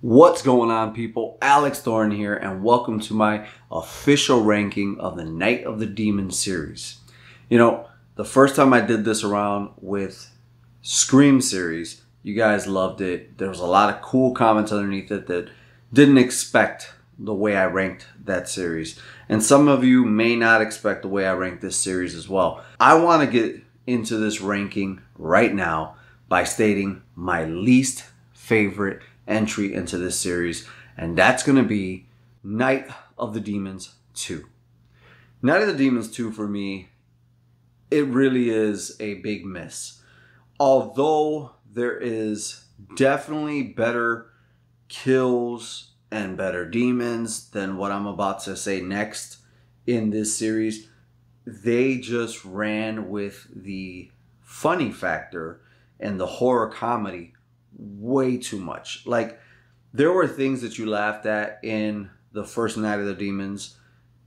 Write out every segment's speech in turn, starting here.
What's going on, people? Alex Thorn here, and welcome to my official ranking of the Night of the Demons series. You know, the first time I did this around with Scream series, you guys loved it. There was a lot of cool comments underneath it that didn't expect the way I ranked that series. And some of you may not expect the way I ranked this series as well. I want to get into this ranking right now by stating my least favorite entry into this series, and that's going to be Night of the Demons 2. Night of the Demons 2 for me, it really is a big miss. Although there is definitely better kills and better demons than what I'm about to say next in this series, they just ran with the funny factor and the horror comedy way too much. Like, there were things that you laughed at in the first Night of the Demons,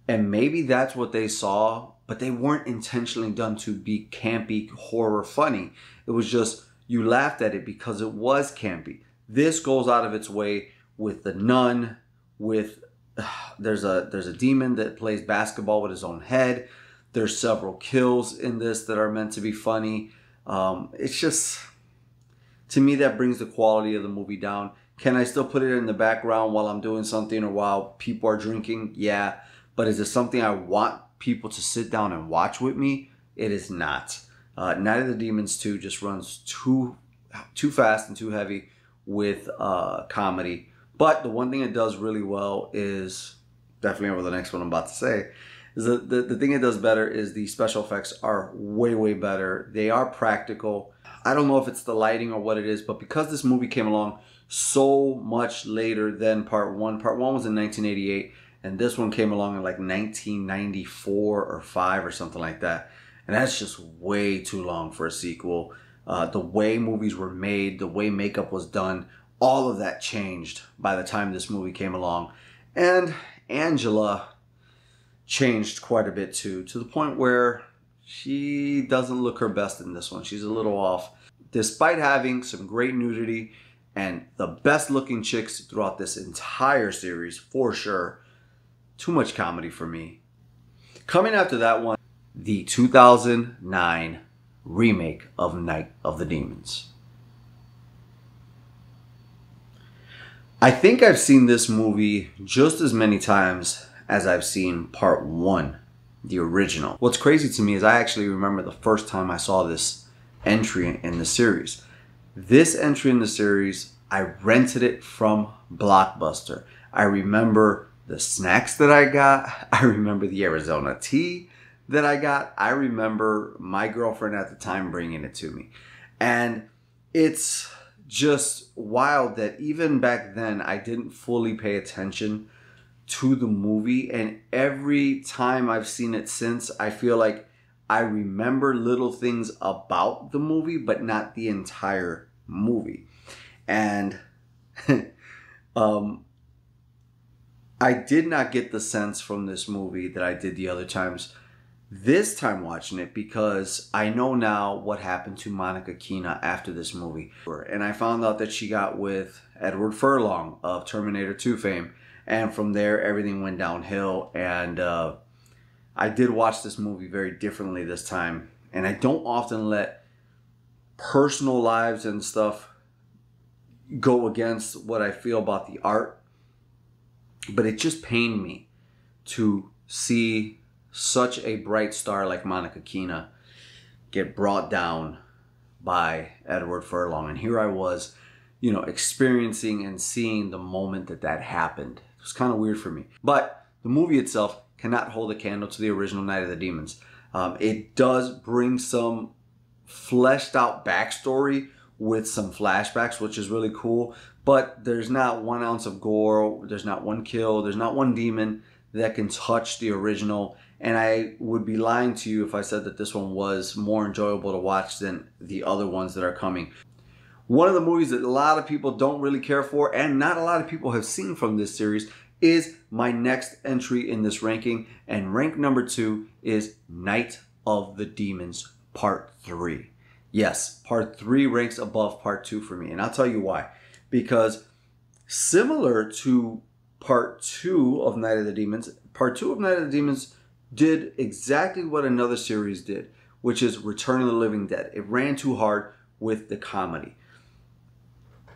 and maybe that's what they saw, but they weren't intentionally done to be campy horror funny. It was just you laughed at it because it was campy. This goes out of its way with the nun, with there's a demon that plays basketball with his own head. There's several kills in this that are meant to be funny. It's just, to me, that brings the quality of the movie down. Can I still put it in the background while I'm doing something or while people are drinking? Yeah. But is it something I want people to sit down and watch with me? It is not. Night of the Demons 2 just runs too fast and too heavy with comedy. But the one thing it does really well is, definitely over the next one I'm about to say, is the thing it does better is the special effects are way, way better. They are practical. I don't know if it's the lighting or what it is, but because this movie came along so much later than Part 1. Part 1 was in 1988, and this one came along in like 1994 or 5 or something like that. And that's just way too long for a sequel. The way movies were made, the way makeup was done, all of that changed by the time this movie came along. And Angela changed quite a bit too, to the point where she doesn't look her best in this one. She's a little off. Despite having some great nudity and the best looking chicks throughout this entire series, for sure, too much comedy for me. Coming after that one, the 2009 remake of Night of the Demons. I think I've seen this movie just as many times as I've seen Part 1, the original. What's crazy to me is I actually remember the first time I saw this entry in the series. This entry in the series, I rented it from Blockbuster. I remember the snacks that I got. I remember the Arizona tea that I got. I remember my girlfriend at the time bringing it to me. And it's just wild that even back then I didn't fully pay attention to the movie, and every time I've seen it since, I feel like I remember little things about the movie, but not the entire movie. And I did not get the sense from this movie that I did the other times this time watching it, because I know now what happened to Monica Keena after this movie. And I found out that she got with Edward Furlong of Terminator 2 fame. And from there, everything went downhill. And I did watch this movie very differently this time. And I don't often let personal lives and stuff go against what I feel about the art. But it just pained me to see such a bright star like Monica Keena get brought down by Edward Furlong. And here I was, you know, experiencing and seeing the moment that happened. It was kind of weird for me. But the movie itself cannot hold a candle to the original Night of the Demons. It does bring some fleshed out backstory with some flashbacks, which is really cool. But there's not 1 ounce of gore. There's not one kill. There's not one demon that can touch the original. And I would be lying to you if I said that this one was more enjoyable to watch than the other ones that are coming. One of the movies that a lot of people don't really care for, and not a lot of people have seen from this series, is my next entry in this ranking. And rank number 2 is Night of the Demons Part 3. Yes, Part 3 ranks above Part 2 for me. And I'll tell you why. Because Similar to part 2 of Night of the Demons, part 2 of Night of the Demons did exactly what another series did, which is Return of the Living Dead. It ran too hard with the comedy.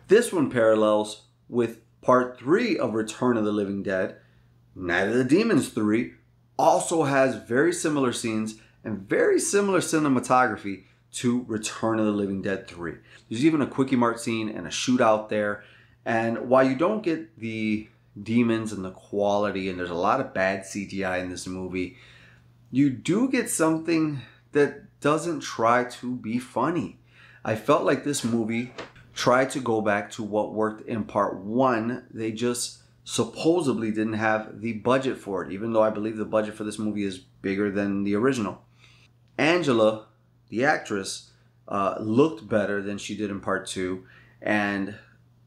This one parallels with part 3 of Return of the Living Dead. Night of the Demons 3 also has very similar scenes and very similar cinematography to Return of the Living Dead 3. There's even a Quickie Mart scene and a shootout there. And while you don't get the demons and the quality, and there's a lot of bad CGI in this movie, you do get something that doesn't try to be funny. I felt like this movie tried to go back to what worked in part 1. They just supposedly didn't have the budget for it, even though I believe the budget for this movie is bigger than the original. Angela, the actress, looked better than she did in part 2 and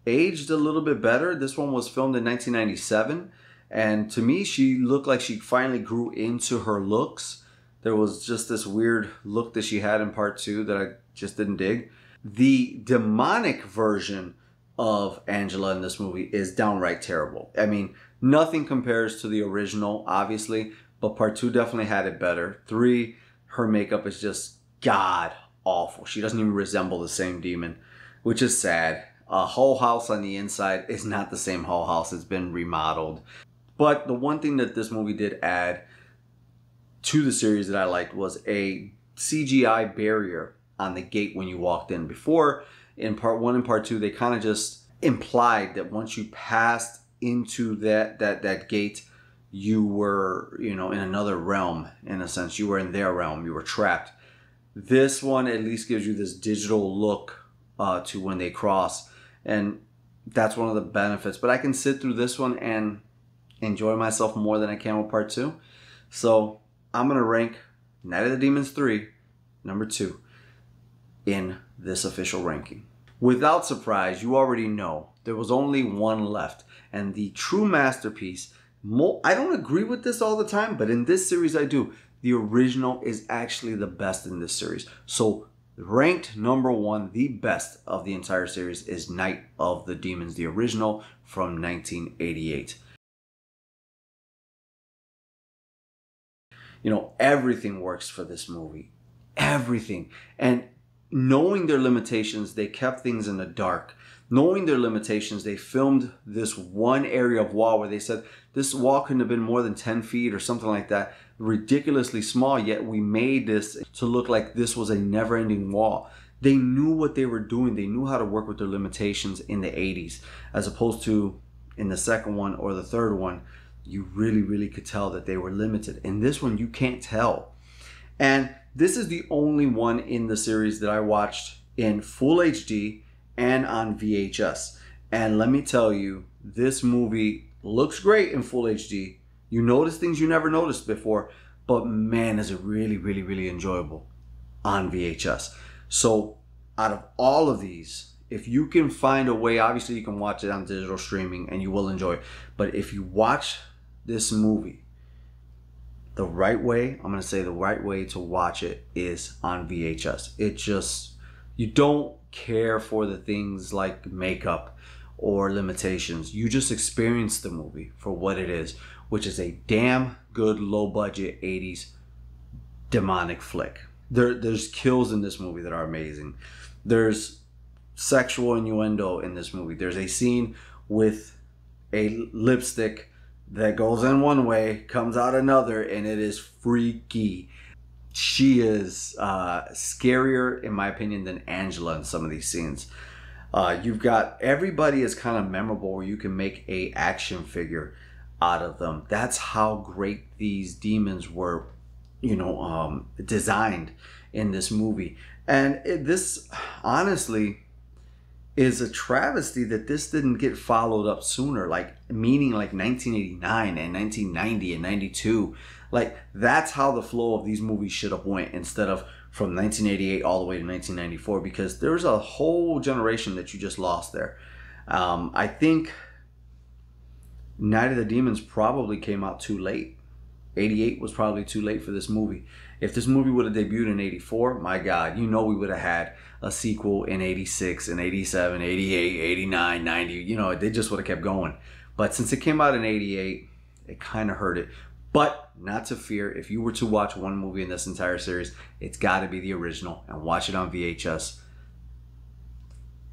aged a little bit better. This one was filmed in 1997, and to me she looked like she finally grew into her looks. There was just this weird look that she had in part 2 that I just didn't dig. The demonic version of Angela in this movie is downright terrible. I mean, nothing compares to the original, obviously, but part 2 definitely had it better. 3, her makeup is just god awful. She doesn't even resemble the same demon, which is sad. Hull House on the inside is not the same Hull House. It's been remodeled. But the one thing that this movie did add to the series that I liked was a CGI barrier on the gate when you walked in. Before, in part 1 and part 2, they kind of just implied that once you passed into that gate, you were, you know, in another realm. In a sense, you were in their realm. You were trapped. This one at least gives you this digital look to when they cross, and that's one of the benefits. But I can sit through this one and enjoy myself more than I can with part 2. So I'm gonna rank Night of the Demons 3 number 2 in this official ranking. Without surprise, you already know there was only one left, and the true masterpiece. I don't agree with this all the time, but in this series I do. The original is actually the best in this series. So ranked number 1, the best of the entire series, is Night of the Demons, the original from 1988. You know, everything works for this movie. Everything. And knowing their limitations, they kept things in the dark. Knowing their limitations, they filmed this one area of wall where they said this wall couldn't have been more than 10 feet or something like that. Ridiculously small, yet we made this to look like this was a never-ending wall. They knew what they were doing. They knew how to work with their limitations in the 80s, as opposed to in the second one or the third one. You really could tell that they were limited. In this one, you can't tell. And this is the only one in the series that I watched in full HD and on VHS. And let me tell you, this movie looks great in full HD. You notice things you never noticed before, but man, is it really enjoyable on VHS. So out of all of these, if you can find a way, obviously you can watch it on digital streaming and you will enjoy it. But if you watch this movie the right way, I'm going to say the right way to watch it is on VHS. It just, you don't care for the things like makeup or limitations. You just experience the movie for what it is, which is a damn good low budget 80s demonic flick. There's kills in this movie that are amazing. There's sexual innuendo in this movie. There's a scene with a lipstick that goes in one way, comes out another, and it is freaky. She is scarier, in my opinion, than Angela in some of these scenes. You've got, everybody is kind of memorable where you can make a action figure out of them. That's how great these demons were, you know, designed in this movie. And this, honestly, is a travesty that this didn't get followed up sooner, like meaning like 1989 and 1990 and 92. Like, that's how the flow of these movies should have went, instead of from 1988 all the way to 1994, because there's a whole generation that you just lost there. I think Night of the Demons probably came out too late. 88 was probably too late for this movie. If this movie would have debuted in 84, my God, you know we would have had a sequel in 86, in 87, 88, 89, 90. You know, they just would have kept going. But since it came out in 88, it kind of hurt it. But not to fear, if you were to watch one movie in this entire series, it's got to be the original and watch it on VHS.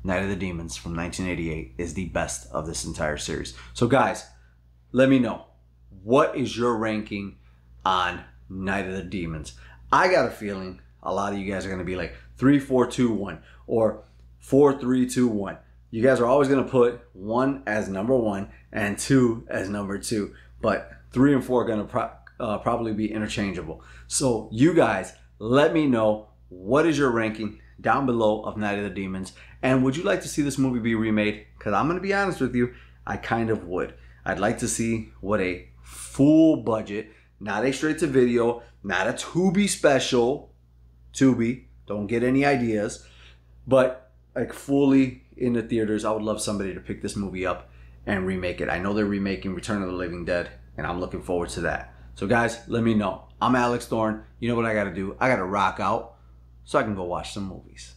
Night of the Demons from 1988 is the best of this entire series. So guys, let me know. What is your ranking on Night of the Demons? I got a feeling a lot of you guys are going to be like 3, 4, 2, 1 or 4, 3, 2, 1. You guys are always going to put 1 as number 1 and 2 as number 2. But 3 and 4 are going to probably be interchangeable. So you guys, let me know, what is your ranking down below of Night of the Demons? And would you like to see this movie be remade? Because I'm going to be honest with you, I kind of would. I'd like to see what a full budget, not a straight to video, not a Tubi special. Tubi, don't get any ideas. But like fully in the theaters, I would love somebody to pick this movie up and remake it. I know they're remaking Return of the Living Dead, and I'm looking forward to that. So guys, let me know. I'm Alex Thorn. You know what I got to do? I got to rock out so I can go watch some movies.